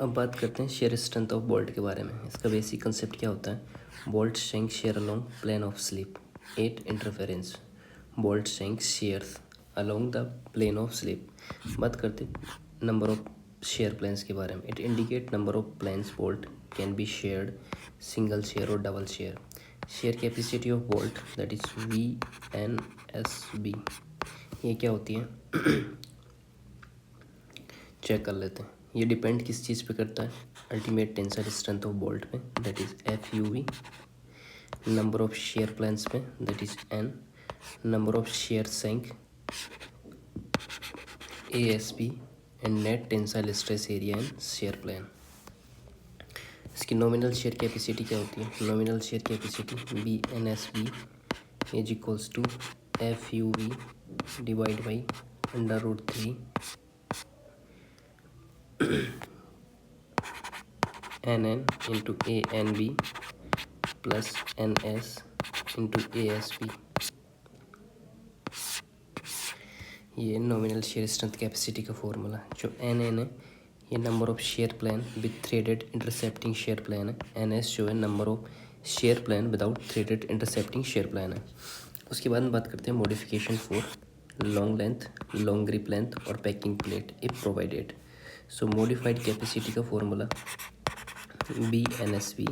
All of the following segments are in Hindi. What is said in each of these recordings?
अब बात करते हैं शेयर स्ट्रेंथ ऑफ बोल्ट के बारे में। इसका बेसिक कंसेप्ट क्या होता है? Bolt strength shear along plane of slip, 8 interference. Bolt strength shears along the plane of slip. बात करते हैं नंबर ऑफ शेयर प्लेन्स के बारे में। It indicate number of planes bolt can be sheared, single shear और double shear. Shear capacity of bolt that is VNSB। ये क्या होती है चेक कर लेते हैं। ये डिपेंड किस चीज़ पे करता है? Ultimate tensile strength of bolt पे that is FUV, number of shear planes पे that is N, number of shear shank ASP and net tensile stress area in shear plane. इसकी नॉमिनल शेयर कैपेसिटी क्या होती है? Nominal shear capacity VNSB is equals to FUV divide by √3 NN into ANB plus NS into ASP। ये नॉमिनल शेयर स्ट्रेंथ कैपेसिटी का फॉर्मूला है। जो NN है ये number of shear plane with threaded intercepting shear plane है। NS जो है number of shear plane without threaded intercepting shear plane है। उसके बाद में बात करते हैं modification for long length, long grip length और packing plate if provided. So modified capacity का formula BNSB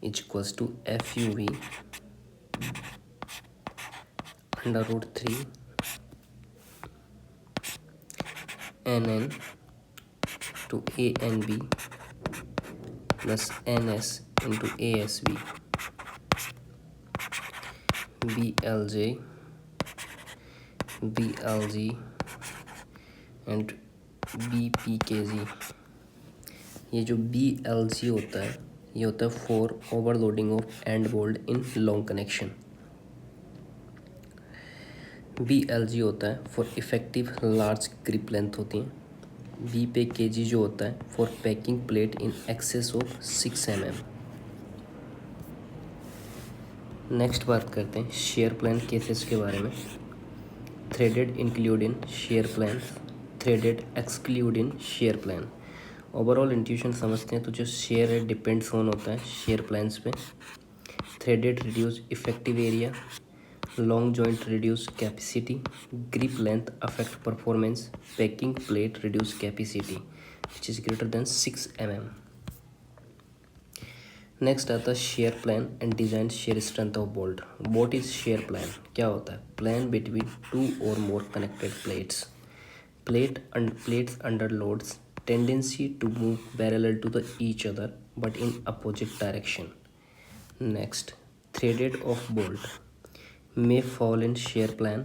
is equals to FUV √3 NN to ANB plus NS into ASB BLJ BLG and BPKG। ये जो BLG होता है ये होता है for overloading of and bolt in long connection. BLG होता है for effective large grip length होती है। BPKG जो होता है for packing plate in excess of 6 mm। Next बात करते हैं शेयर प्लान केसेस के बारे में। Threaded include in shear plan, threaded exclude in shear plan. Overall intuition समझते हैं तो जो शेयर है डिपेंड्स ऑन होता है शेयर प्लान्स पे। Threaded reduce effective area, long joint reduce capacity, grip length affect performance, packing plate reduce capacity which is greater than 6 mm। Next आता है shear plane and design shear strength of bolt. What is shear plane? क्या होता है? प्लान बिटवीन 2 और more connected plates, plates under loads, tendency to move parallel to the each other but in opposite direction. Next threaded of bolt may fall in shear plan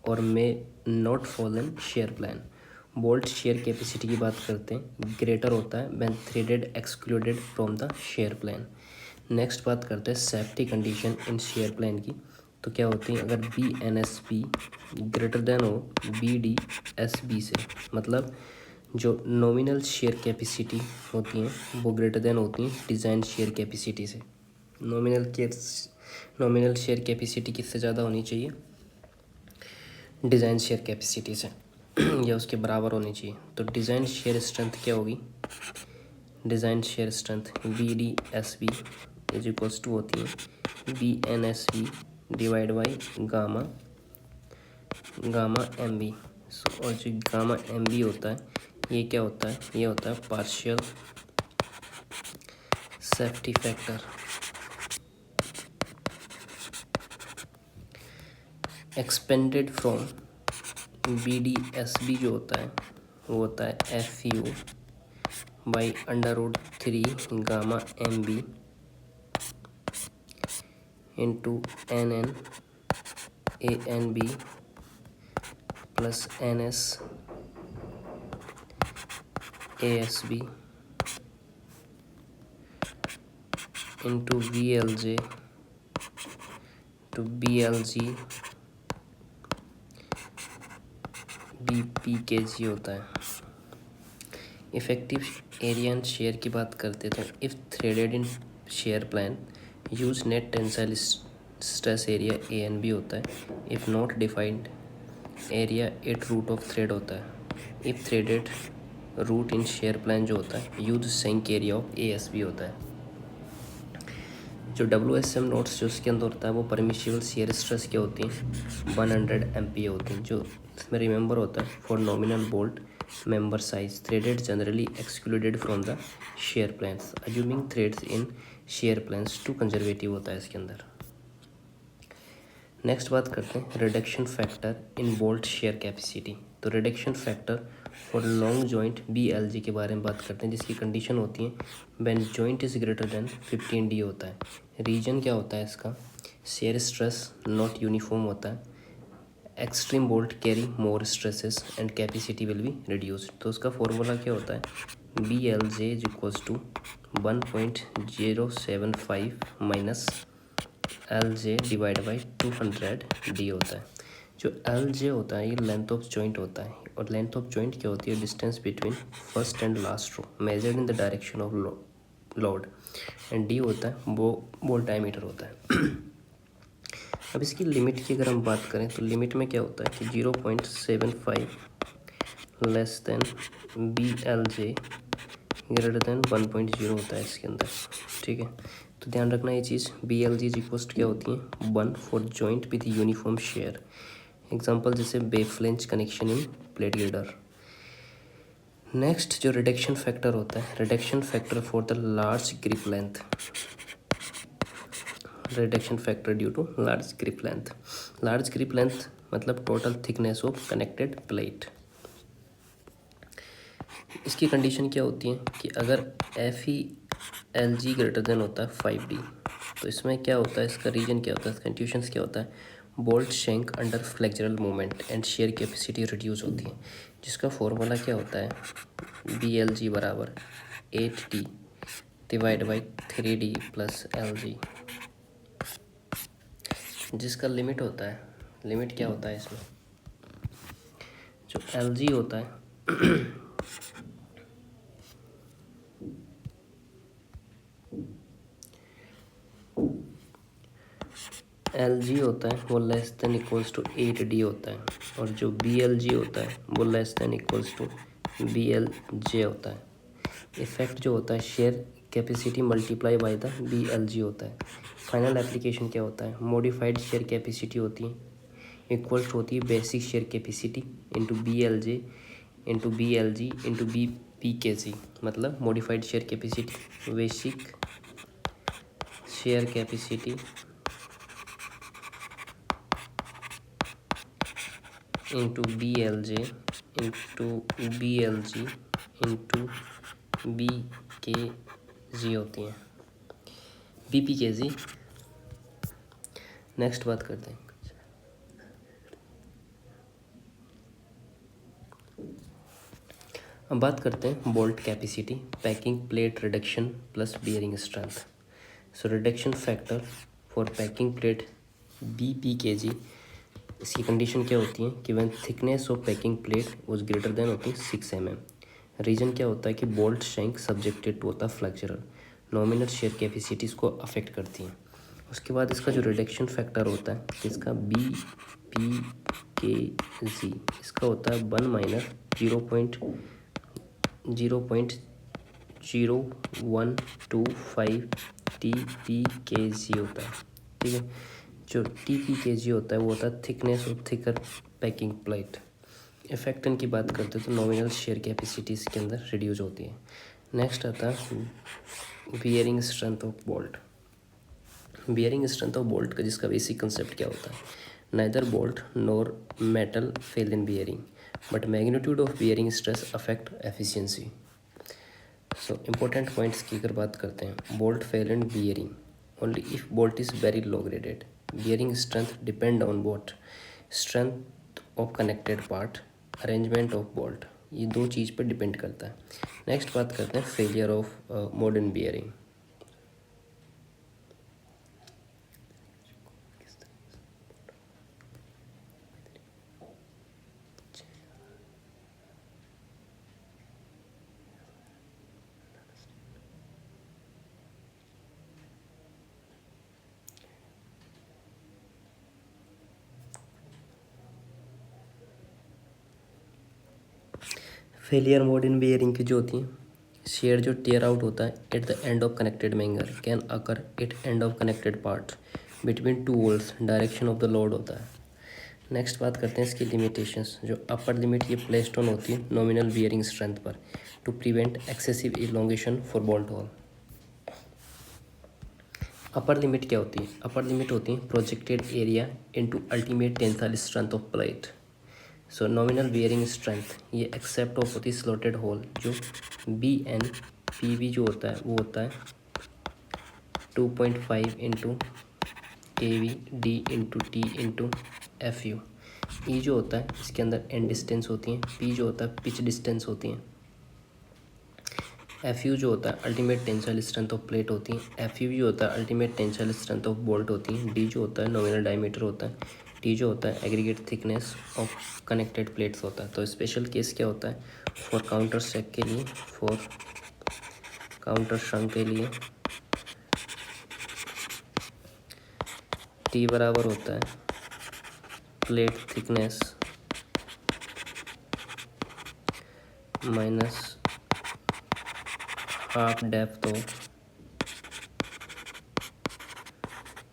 और may not fall in shear plan। Bolt shear capacity की बात करते हैं ग्रेटर होता है when threaded excluded from the shear plan। Next बात करते हैं safety condition in shear plan की। तो क्या होती है? अगर BNSB ग्रेटर देन हो BDSB से, मतलब जो नॉमिनल शेयर कैपेसिटी होती हैं वो ग्रेटर देन होती हैं डिज़ाइन शेयर कैपेसिटी से। नॉमिनल शेयर कैपेसिटी किससे ज़्यादा होनी चाहिए? डिज़ाइन शेयर कैपेसिटी से या उसके बराबर होनी चाहिए। तो डिज़ाइन शेयर स्ट्रेंथ क्या होगी? Design shear strength BDSB is equals to होती है BNSB divide by gamma MB। और जो गामा MB होता है ये क्या होता है? ये होता है partial safety factor. Expanded from BDSB जो होता है वो होता है FU by √3 gamma MB into NN ANB plus NS ASB into BLJ to BLG BPKG होता है। इफेक्टिव एरिया एंड शेयर की बात करते तो if threaded in shear plane use net tensile stress area ANB होता है। If not defined area 8 root of thread होता है। If threaded root in shear plane जो होता है use shank area of ASB होता है। जो WSM नोट्स जो उसके अंदर होता है वो परमिशिबल शेयर स्ट्रेस क्या होती हैं 100 MPa होती हैं। जो इसमें रिमेंबर होता है for nominal bolt member size threaded generally excluded from the shear planes assuming threads in shear planes to conservative होता है इसके अंदर। नेक्स्ट बात करते हैं reduction factor in bolt shear capacity. तो reduction factor for long joint BLG के बारे में बात करते हैं जिसकी कंडीशन होती है when joint is greater then 15D होता है। रीजन क्या होता है इसका शेयर स्ट्रेस नॉट यूनिफॉर्म होता है। Extreme bolt carry more stresses and capacity will be reduced. तो उसका फॉर्मूला क्या होता है BLJ is equals to 1.075 minus LJ divide by 200D होता है। जो LJ होता है ये लेंथ ऑफ जॉइंट होता है और लेंथ ऑफ जॉइंट क्या होती है distance between first and last row measured in the direction of load and D होता है वो बोल्ट डायमीटर होता है। अब इसकी लिमिट की अगर हम बात करें तो लिमिट में क्या होता है कि 0.75 less than BLJ greater than 1.0 होता है इसके अंदर। ठीक है, तो ध्यान रखना ये चीज़ BLG इज इक्वल्स क्या होती है 1 for joint with uniform shear. Example जैसे web flange connection in plate girder. Next जो रिडक्शन फैक्टर होता है reduction factor for the large grip length. Reduction factor due to large grip length. Large grip length मतलब total thickness of connected plate. इसकी कंडीशन क्या होती है कि अगर FeLG ग्रेटर देन होता है 5D तो इसमें क्या होता है इसका रीजन क्या होता है इसका इंट्यूशंस क्या होता है bolt shank under flexural moment and share capacity reduce होती है जिसका फॉर्मूला क्या होता है BLG बराबर 8D divide by 3D plus LG जिसका लिमिट होता है लिमिट क्या होता है इसमें जो LG होता है LG होता है वो less than equals to 8D होता है और जो BLG होता है वो less than equals to BLJ होता है। इफेक्ट जो होता है shear capacity multiply by the BLG होता है। फाइनल एप्लीकेशन क्या होता है मॉडिफाइड शेयर कैपेसिटी होती है इक्वल्स होती है basic share capacity into BLJ into BLG into BPKG मतलब modified share capacity basic share capacity into BLJ into BLG into BKG होती हैं BPKG। नेक्स्ट बात करते हैं अब बात करते हैं bolt capacity packing plate reduction plus bearing strength. So reduction factor for packing plate BPKG इसकी कंडीशन क्या होती है कि when thickness of packing plate was greater than होती है 6 mm। रीजन क्या होता है कि बोल्ट शेंक सब्जेक्टेड टू होता है फ्लेक्चरल नॉमिनल शेयर कैपेसिटीज को अफेक्ट करती हैं। उसके बाद इसका जो रिडक्शन फैक्टर होता है इसका BPKG इसका होता है 1 माइनस 0.0125 TPKG होता है। ठीक है, जो TPKG होता है वो होता है thickness of thicker packing plate. इफेक्टन की बात करते हैं तो नॉमिनल शेयर कैपेसिटीज़ के अंदर रिड्यूस होती है। नेक्स्ट आता है bearing strength of bolt. Bearing strength of bolt का जिसका बेसिक कंसेप्ट क्या होता है neither bolt nor metal fail in bearing but magnitude of bearing stress affect efficiency. So important points की अगर बात करते हैं bolt fail in bearing only if bolt is very low graded. Bearing strength depend on both strength of connected part, arrangement of bolt. ये दो चीज़ पर डिपेंड करता है। नेक्स्ट बात करते हैं failure of modern bearing. Failure mode in bearing की जो होती है, शेयर जो टेयर आउट होता है at the end of connected member can occur at end of connected part between two bolts direction of the load होता है। नेक्स्ट बात करते हैं इसकी लिमिटेशंस। जो अपर लिमिट ये प्लेस्ड ऑन होती है नॉमिनल बियरिंग स्ट्रेंथ पर to prevent excessive elongation for bolt hole. Upper limit क्या होती है? अपर लिमिट होती है projected area into ultimate tensile strength of plate. So nominal bearing strength ये एक्सेप्ट ऑफ होती है स्लॉटेड होल जो बी एन पी वी जो होता है वो होता है 2.5 into K V D into T into F U. E जो होता है इसके अंदर एंड डिस्टेंस होती हैं, पी जो होता है पिच डिस्टेंस होती हैं, एफ यू जो होता है ultimate tensile strength of plate होती है, एफ यू जो होता है ultimate tensile strength of bolt होती है, डी जो होता है नॉमिनल डायमीटर होता है, टी जो होता है aggregate thickness of connected plates होता है। तो स्पेशल केस क्या होता है फॉर काउंटर शेक के लिए, फॉर काउंटर शंक के लिए टी बराबर होता है plate thickness minus half depth of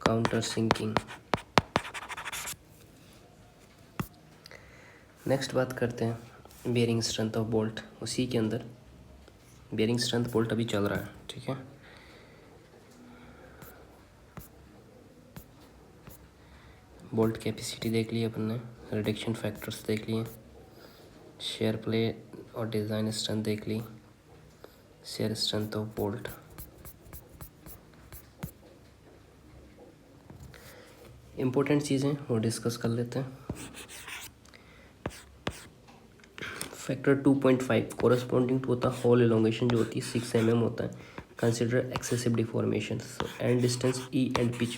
counter sinking. Next बात करते हैं बेयरिंग स्ट्रेंथ ऑफ बोल्ट। उसी के अंदर बेयरिंग स्ट्रेंथ बोल्ट अभी चल रहा है, ठीक है। बोल्ट कैपेसिटी देख ली अपन ने, रिडक्शन फैक्टर्स देख लिए, शेयर प्ले और डिज़ाइन स्ट्रेंथ देख ली, shear strength of bolt. Important चीज़ें वो डिस्कस कर लेते हैं। फैक्टर 2.5 कोरस्पॉन्डिंग टू होता है होल एलोंगेशन जो होती है 6 mm होता है, consider excessive deformation. So end distance E and pitch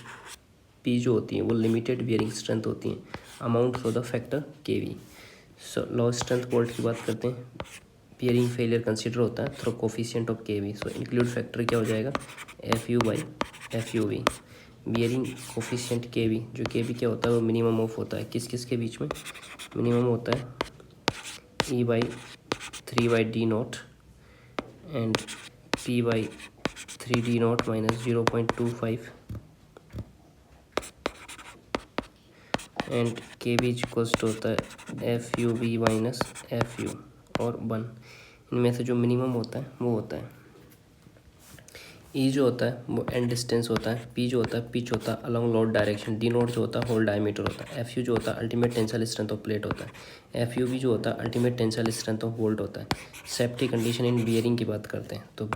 P जो होती है वो लिमिटेड बियरिंग स्ट्रेंथ होती है, amount for the factor K V. So low strength bolt की बात करते हैं, बियरिंग फेलियर कंसिडर होता है through coefficient of K V. So include factor क्या हो जाएगा F U by F U V. Bearing coefficient K V, जो के वी क्या होता है वो मिनिमम ऑफ होता है किस किस के बीच में, मिनिमम होता है E by 3 by D naught and P by 3D naught minus 0.25 and KB equals to होता है FUB माइनस FU और 1। इनमें से जो मिनिमम होता है वो होता है E जो होता है वो एंड डिस्टेंस होता है, P जो होता है पिच होता है along load direction, D note जो होता है होल डायमीटर होता है, FU जो होता है ultimate tensile strength of plate होता है, FUB जो होता है ultimate tensile strength of bolt होता है। सेफ्टी कंडीशन इन बियरिंग की बात करते हैं तो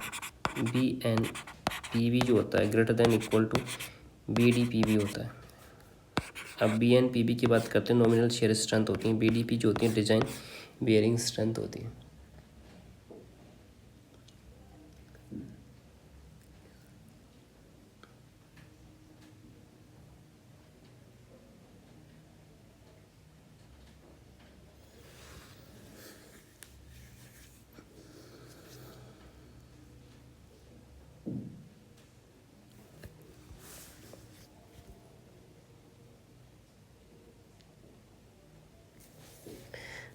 BN/PB जो होता है greater than equal to BD/PB होता है। अब BN/PB की बात करते हैं, नॉमिनल शेयर स्ट्रेंथ होती है, BDP जो होती है डिजाइन बियरिंग स्ट्रेंथ होती है।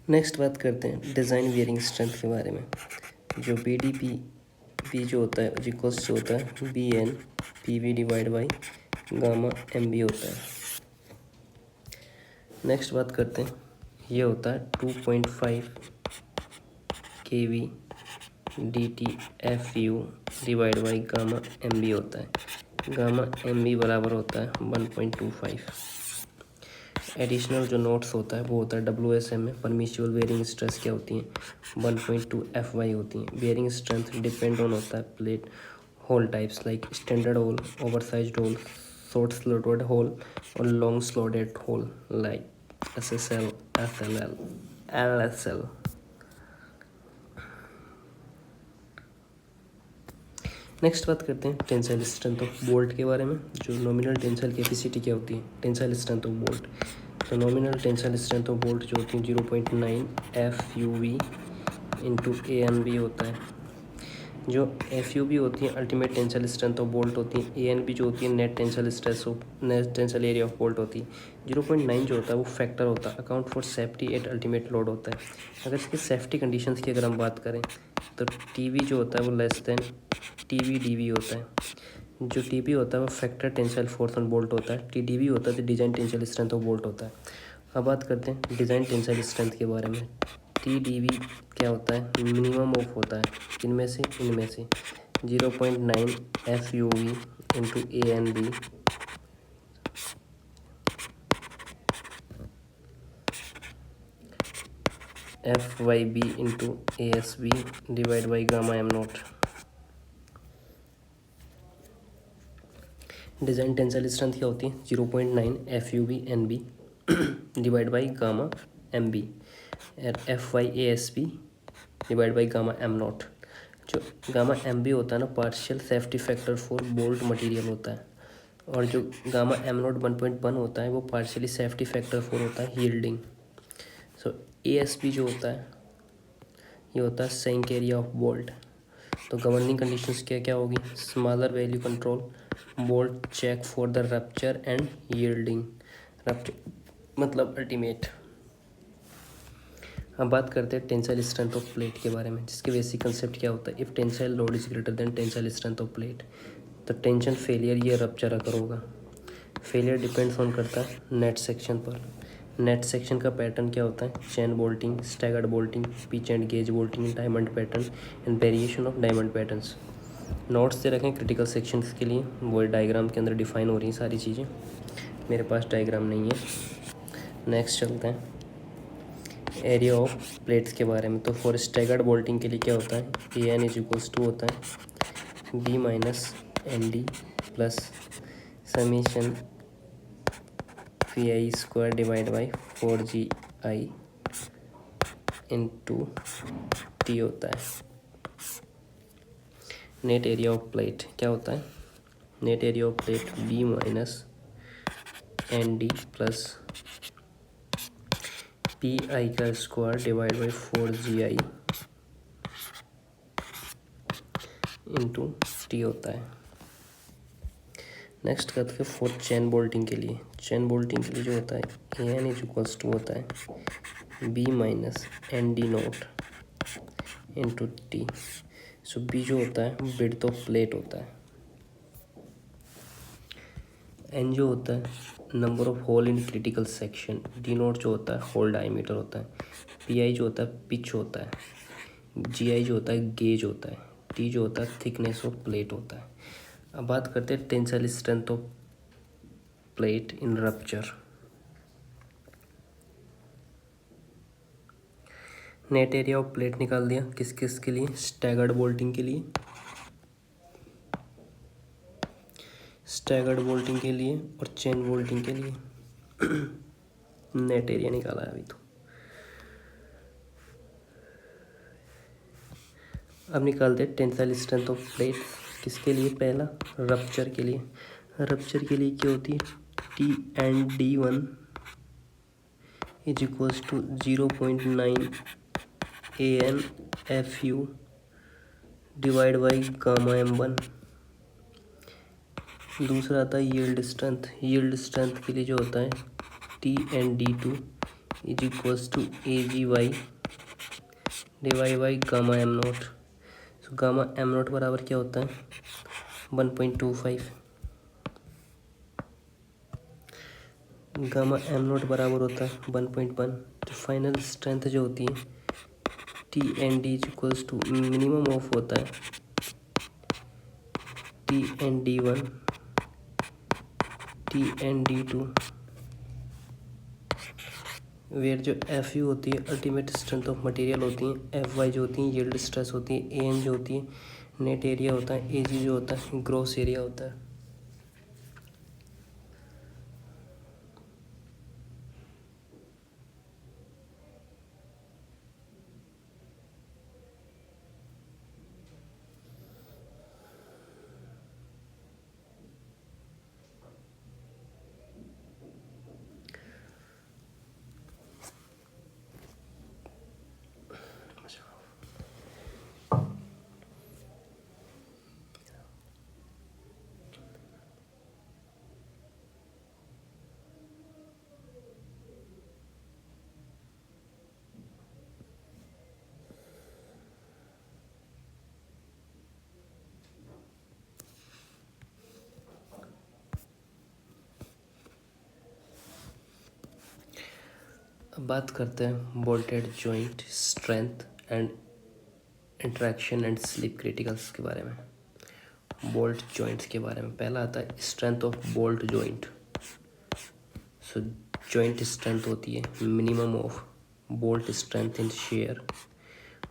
नेक्स्ट बात करते हैं डिज़ाइन बियरिंग स्ट्रेंथ के बारे में। जो BDP जो होता है इक्वल्स जो होता है BN/PB divide by gamma MB होता है। नेक्स्ट बात करते हैं, ये होता है 2.5 kV DT FU divide by gamma MB होता है। गामा MB बराबर होता है 1.25। एडिशनल जो नोट्स होता है वो होता है WSM में परमिशिबल बेयरिंग स्ट्रेस क्या होती है 1.2 FY होती है। बेयरिंग स्ट्रेंथ डिपेंड ऑन होता है plate hole types like standard hole, oversized hole, short slotted hole और long slotted hole like SSL, FLL, LSL। Next बात करते हैं टेंसाइल स्ट्रेंथ ऑफ बोल्ट के बारे में। जो नॉमिनल टेंसाइल कैपेसिटी क्या होती है टेंसाइल स्ट्रेंथ ऑफ बोल्ट। तो nominal tensile strength of bolt जो होती है 0.9 FUV इंटू ANB होता है। जो एफ यू बी होती है ultimate tensile strength of bolt होती है, ए एन बी जो होती है net tensile stress of net tensile area of bolt होती है। 0.9 जो होता है वो फैक्टर होता है account for safety eight ultimate load होता है। अगर इसकी सेफ्टी कंडीशंस की अगर हम बात करें तो टी वी जो होता है वो less than T V D V होता है। जो टी पी होता है वो factor tensile force on bolt होता है। टी डी वी होता है तो design tensile strength of bolt होता है। अब बात करते हैं डिजाइन टेंसाइल स्ट्रेंथ के बारे में। टी डी वी क्या होता है, मिनिमम ऑफ होता है किनमें से, इनमें से 0.9 F U V into A N B F Y B into A S B divide by gamma M naught. Design tensile strength क्या होती है, 0.9 F U B N B divide by gamma M B F Y A S B divide by gamma M naught. जो गामा एम बी होता है ना partial safety factor for bolt material होता है, और जो गामा एम नॉट 1.1 होता है वो पार्शियली सेफ्टी फैक्टर फॉर होता है yielding. So A S B जो होता है ये होता है सेंक एरिया ऑफ बोल्ट। तो गवर्निंग कंडीशंस क्या क्या होगी, smaller value control bolt check for the rupture and yielding, rupture मतलब अल्टीमेट। अब बात करते हैं टेंसाइल स्ट्रेंथ ऑफ प्लेट के बारे में, जिसके बेसिक कंसेप्ट क्या होता है। If tensile load is greater than tensile strength of plate तो टेंशन फेलियर ये रप्चर अगर होगा। फेलियर डिपेंड्स ऑन करता है नेट सेक्शन पर। नेट सेक्शन का पैटर्न क्या होता है, chain bolting, staggered bolting, pitch and gauge bolting, diamond pattern and variation of diamond patterns. Notes दे रखें क्रिटिकल सेक्शंस के लिए, वो डायग्राम के अंदर डिफाइन हो रही हैं सारी चीज़ें। मेरे पास डायग्राम नहीं है। नेक्स्ट चलते हैं एरिया ऑफ प्लेट्स के बारे में। तो फॉर स्टैगर्ड बोल्टिंग के लिए क्या होता है, A N is equals to होता है B minus N D plus summation P I square divide by 4GI into T होता है। नेट एरिया ऑफ प्लेट क्या होता है, net area of plate B minus N D plus P I का square divide by 4GI into T होता है। नेक्स्ट करते हैं फॉर चेन बोल्टिंग के लिए। चेन बोल्टिंग के लिए जो होता है A N is equals to होता है B minus N D naught into T. So B जो होता है विड्थ ऑफ प्लेट होता है, एन जो होता है number of hole in critical section, D naught जो होता है होल डायमीटर होता है, पी आई जो होता है पिच होता है, जी आई जो होता है गेज होता है, टी जो होता है थिकनेस ऑफ प्लेट होता है। अब बात करते हैं tensile strength of plate in rupture. Net area of plate निकाल दिया किस किस के लिए, स्टैगर्ड बोल्टिंग के लिए, स्टैगर्ड बोल्टिंग के लिए और चेन बोल्टिंग के लिए नेट एरिया निकाला है अभी। तो अब निकालते हैं टेंसाइल स्ट्रेंथ ऑफ प्लेट किसके लिए, पहला रप्चर के लिए। रप्चर के लिए क्या होती है, T and D one is equals to 0.9 A N F U divide by gamma M one. दूसरा आता है यील्ड स्ट्रेंथ। यील्ड स्ट्रेंथ के लिए जो होता है T and D two is equals to A G Y divide by gamma M naught. So gamma M naught बराबर क्या होता है 1.25। गामा एम नोट बराबर होता है 1.1। तो फाइनल स्ट्रेंथ जो होती है T N D is equals to minimum of होता है T N D one T N D two, where जो एफ यू होती है अल्टीमेट स्ट्रेंथ ऑफ मटेरियल होती है, एफ वाई जो होती है यील्ड स्ट्रेस होती है, ए एन जो होती है नेट एरिया होता है, ए जी जो होता है ग्रॉस एरिया होता है। अब बात करते हैं bolted joint strength and interaction and slip criticals के बारे में। बोल्ट जॉइंट्स के बारे में पहला आता है strength of bolt joint. So joint strength होती है minimum of bolt strength in share,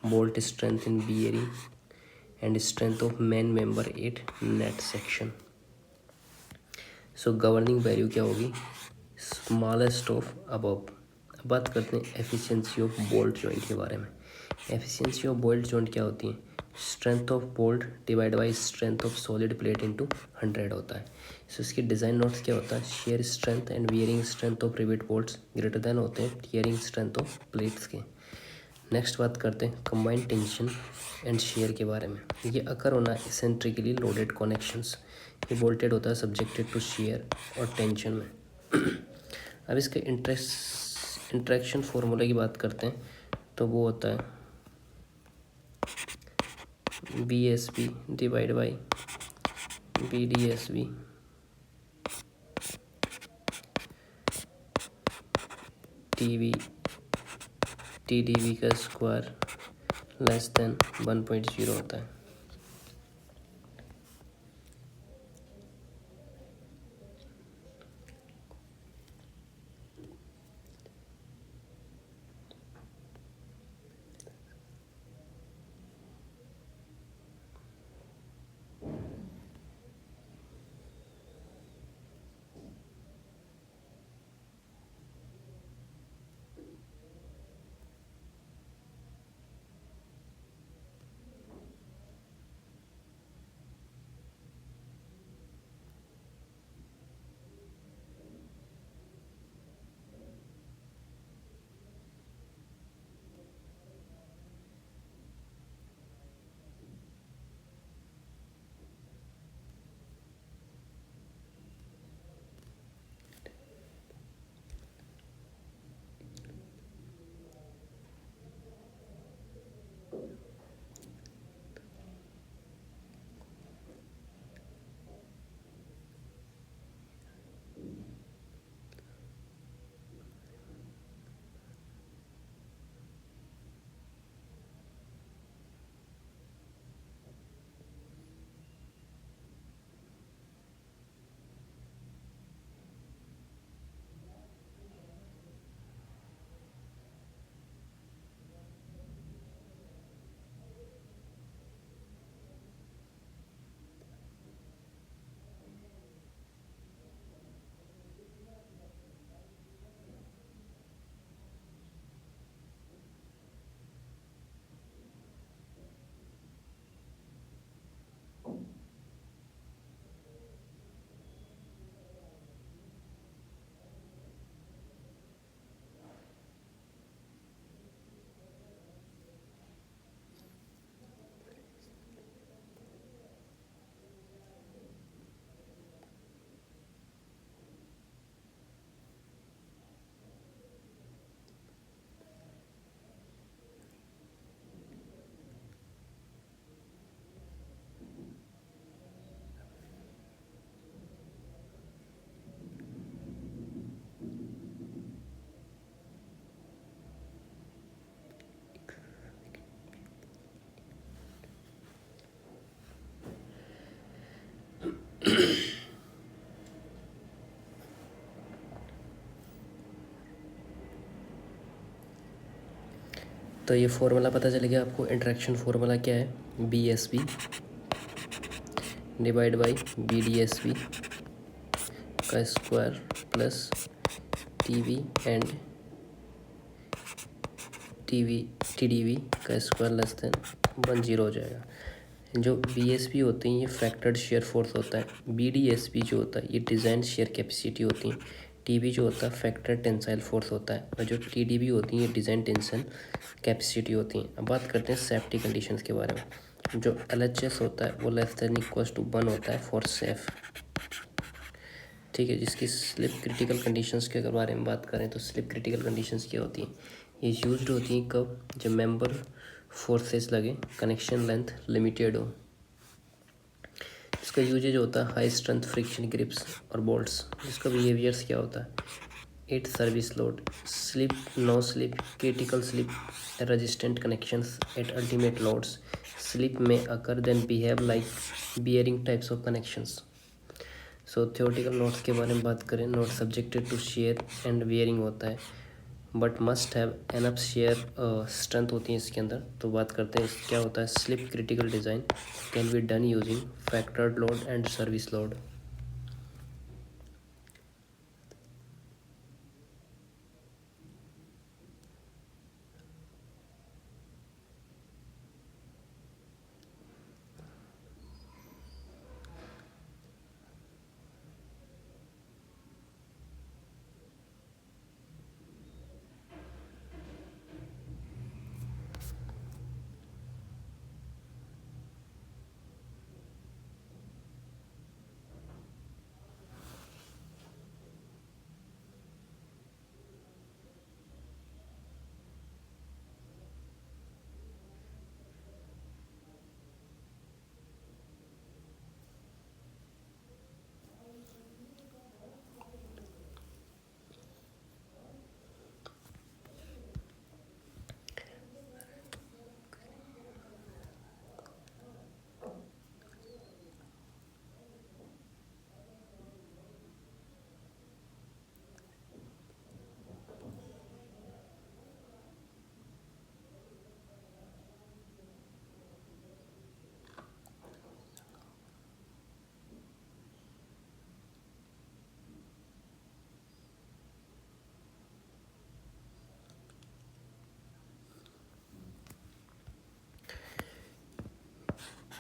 bolt strength in bearing and strength of main member eight net section. So governing value क्या होगी, स्मॉलेस्ट ऑफ अबव। अब बात करते हैं एफिशिएंसी ऑफ बोल्ट जॉइंट के बारे में। एफिशिएंसी ऑफ बोल्ट जॉइंट क्या होती है, strength of bolt divide by strength of solid plate into 100 होता है। सो इसके डिज़ाइन नोट्स क्या होता है, shear strength and bearing strength of rivet bolts greater than होते हैं टियरिंग स्ट्रेंथ ऑफ प्लेट्स के। नेक्स्ट बात करते हैं कंबाइंड टेंशन एंड शेयर के बारे में। ये अकर होना एसेंट्रिकली लोडेड कनेक्शंस, ये बोल्टेड होता है सब्जेक्टेड टू शेयर और टेंशन में। अब इसके इंट्रैक्शन फॉर्मूला की बात करते हैं तो वो होता है B S B divide by B D S B T V T D V का स्क्वायर लेस देन 1.0 होता है। तो ये फॉर्मूला पता चल गया आपको। इंट्रैक्शन फॉर्मूला क्या है, B S B divide by B D S B का square plus T V and T D V का स्क्वायर लेस देन 1.0 हो जाएगा। जो बी एस बी होती हैं ये फैक्टर्ड शेयर फोर्स होता है, बी डी एस बी जो होता है ये डिज़ाइन शेयर कैपेसिटी होती है, टी बी जो होता है फैक्टर टेंसाइल फोर्स होता है, और जो टी डी बी होती है ये डिज़ाइन टेंशन कैपेसिटी होती हैं। अब बात करते हैं सेफ्टी कंडीशंस के बारे में। जो एल एच एस होता है वो लेस देन इक्वल टू 1 होता है फॉर सेफ, ठीक है। जिसकी स्लिप क्रिटिकल कंडीशंस के अगर बारे में बात करें तो स्लिप क्रिटिकल कंडीशंस क्या होती हैं, ये यूज्ड होती हैं कब, जब मेंबर फोर्सेस लगे, कनेक्शन लेंथ लिमिटेड हो। इसका यूजेज होता है हाई स्ट्रेंथ फ्रिक्शन ग्रिप्स और बोल्ट्स। जिसका बिहेवियर्स क्या होता है, 8 service load, slip, no slip, critical slip resistant connections at ultimate loads. Slip may occur then behave like bearing types of connections. So theoretical notes के बारे में बात करें, note subjected to shear and bearing होता है but must have enough shear strength होती है इसके अंदर। तो बात करते हैं क्या होता है। Slip critical design can be done using factored load and service load.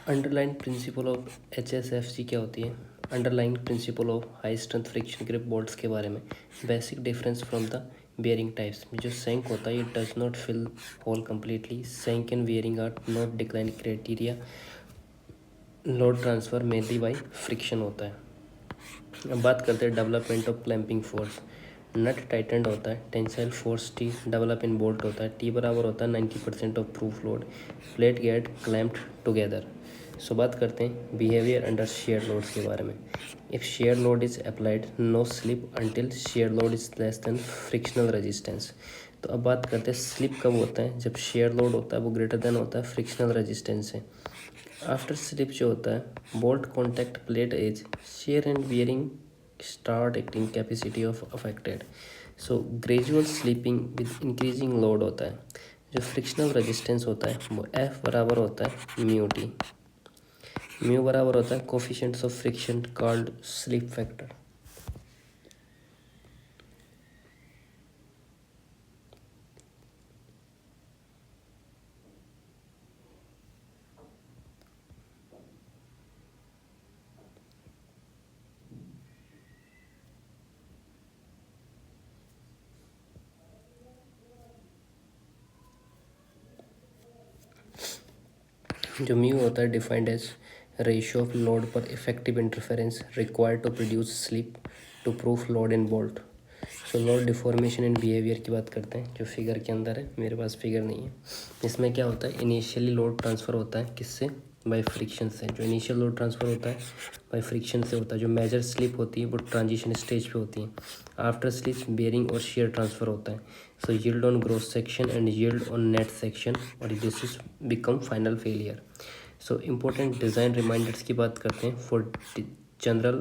Underline principle of HSFC क्या होती है। Underline principle of high strength friction grip bolts के बारे में। Basic difference from the bearing types. जो सेंक होता है ये does not fill hole completely. Shank and bearing are not decline criteria. Load transfer mainly by friction होता है। अब बात करते हैं development of clamping force. Nut tightened होता है, tensile force T develop in bolt होता है, टी बराबर होता है 90% of proof load, plate get clamped together. So बात करते हैं बिहेवियर अंडर शेयर लोड्स के बारे में। If shear load is applied no slip until shear load is less than frictional resistance. तो अब बात करते हैं स्लिप कब होता है, जब शेयर लोड होता है वो ग्रेटर देन होता है फ्रिक्शनल रेजिस्टेंस से। आफ्टर स्लिप जो होता है bolt contact plate edge shear and bearing start acting capacity of affected. So gradual slipping with increasing load होता है। जो फ्रिक्शनल रेजिस्टेंस होता है वो F बराबर होता है म्यू टी। म्यू बराबर होता है coefficients of friction called slip factor. जो म्यू होता है defined as ratio of load पर effective interference required to produce slip to proof load in bolt. So load deformation and behaviour की बात करते हैं जो फिगर के अंदर है, मेरे पास फिगर नहीं है। इसमें क्या होता है इनिशियली लोड ट्रांसफ़र होता है किससे, बाय फ्रिक्शन से। जो इनिशियल लोड ट्रांसफ़र होता है बाय फ्रिक्शन से होता है। जो मेजर स्लिप होती है वो ट्रांजिशन स्टेज पे होती है। आफ्टर स्लिप बेयरिंग और शेयर ट्रांसफ़र होता है। So yield on gross section and yield on net section और this is become final failure. So important design reminders की बात करते हैं। फॉर जनरल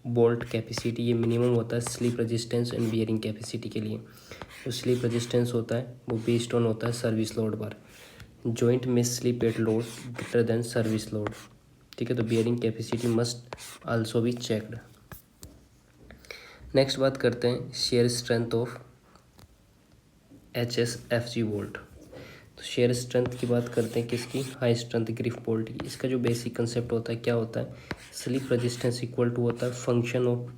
बोल्ट कैपेसिटी ये मिनिमम होता है slip resistance and bearing capacity के लिए। जो स्लीप रेजिस्टेंस होता है वो बेस्ड ऑन होता है सर्विस लोड पर। जॉइंट में sleep at load greater than service load, ठीक है। तो bearing capacity must also be checked. Next बात करते हैं share strength of HSFG bolt. तो शेयर स्ट्रेंथ की बात करते हैं किसकी, हाई स्ट्रेंथ ग्रिफ बोल्ट की। इसका जो बेसिक कंसेप्ट होता है क्या होता है, स्लिप रेजिस्टेंस इक्वल टू होता है function of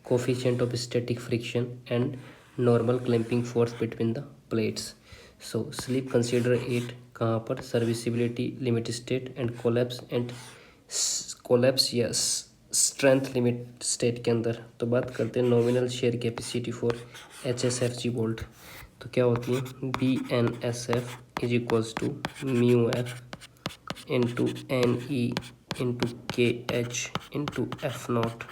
coefficient of static friction and normal clamping force between the plates. So slip consider it कहाँ पर, serviceability limit state and collapse या स्ट्रेंथ लिमिट स्टेट के अंदर। तो बात करते हैं nominal shear capacity for HSFG bolt. तो क्या होती है BNSF is equals to mu F into NE into KH into F naught.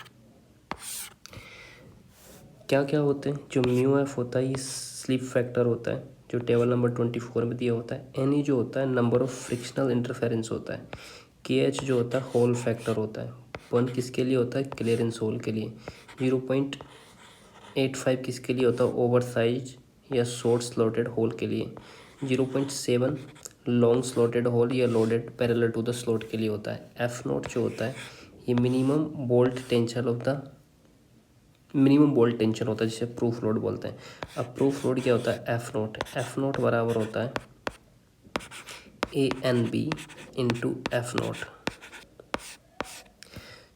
क्या क्या होते हैं, जो म्यू एफ होता है ये स्लिप फैक्टर होता है जो टेबल नंबर 24 में दिया होता है। एन ई जो होता है नंबर ऑफ फ्रिक्शनल इंटरफेरेंस होता है। के एच जो होता है होल फैक्टर होता है। 1 किसके लिए होता है, क्लियरेंस होल के लिए। 0.85 किसके लिए होता है, ओवर साइज या शॉर्ट स्लॉटेड होल के लिए। 0.7 लॉन्ग स्लॉटेड होल या loaded parallel to the slot के लिए होता है। एफ नोट जो होता है ये मिनिमम बोल्ट टेंशन होता है जिसे प्रूफ लोड बोलते हैं। अब प्रूफ लोड क्या होता है, एफ नोट बराबर होता है A N B into F naught.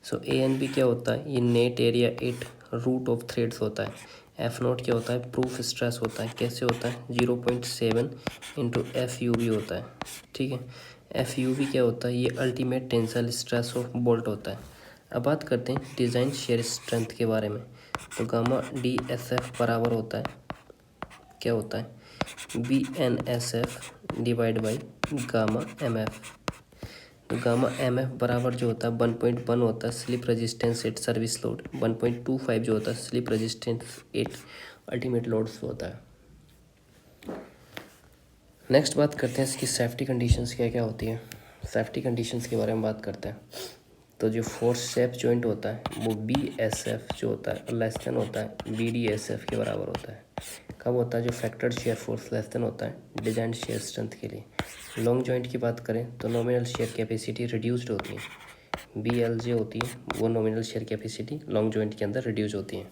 So A N B क्या होता है, ये net area 8 root of threads होता है। एफ नोट क्या होता है, प्रूफ स्ट्रेस होता है। कैसे होता है, 0.7 इंटू एफ यू बी होता है। ठीक है, एफ यू बी क्या होता है, ये ultimate tensile stress of bolt होता है। अब बात करते हैं डिज़ाइन शेयर स्ट्रेंथ के बारे में। तो गामा डी एस एफ बराबर होता है, क्या होता है, B N S F divide by gamma M F. तो गामा एम एफ बराबर जो होता है 1.1 होता है slip resistance at service load, 1.25 जो होता है slip resistance at ultimate loads होता है। नेक्स्ट बात करते हैं इसकी सेफ्टी कंडीशंस क्या क्या होती है। सेफ्टी कंडीशंस के बारे में बात करते हैं। तो जो फोर्स शेप जॉइंट होता है वो बी एस एफ जो होता है लेस देन होता है बी डी एस एफ के बराबर होता है। कब होता है, जो factored shear force less than होता है डिजाइन शेयर स्ट्रेंथ के लिए। लॉन्ग जॉइंट की बात करें तो नॉमिनल शेयर कैपेसिटी रिड्यूस्ड होती है, बी एल जे होती है वो nominal shear capacity long joint के अंदर रिड्यूस होती है।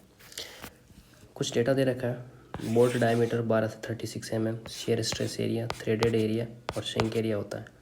कुछ डेटा दे रखा है, बोल्ट डायमीटर 12 से 36 mm, shear stress area, threaded area और श्रिंक एरिया होता है।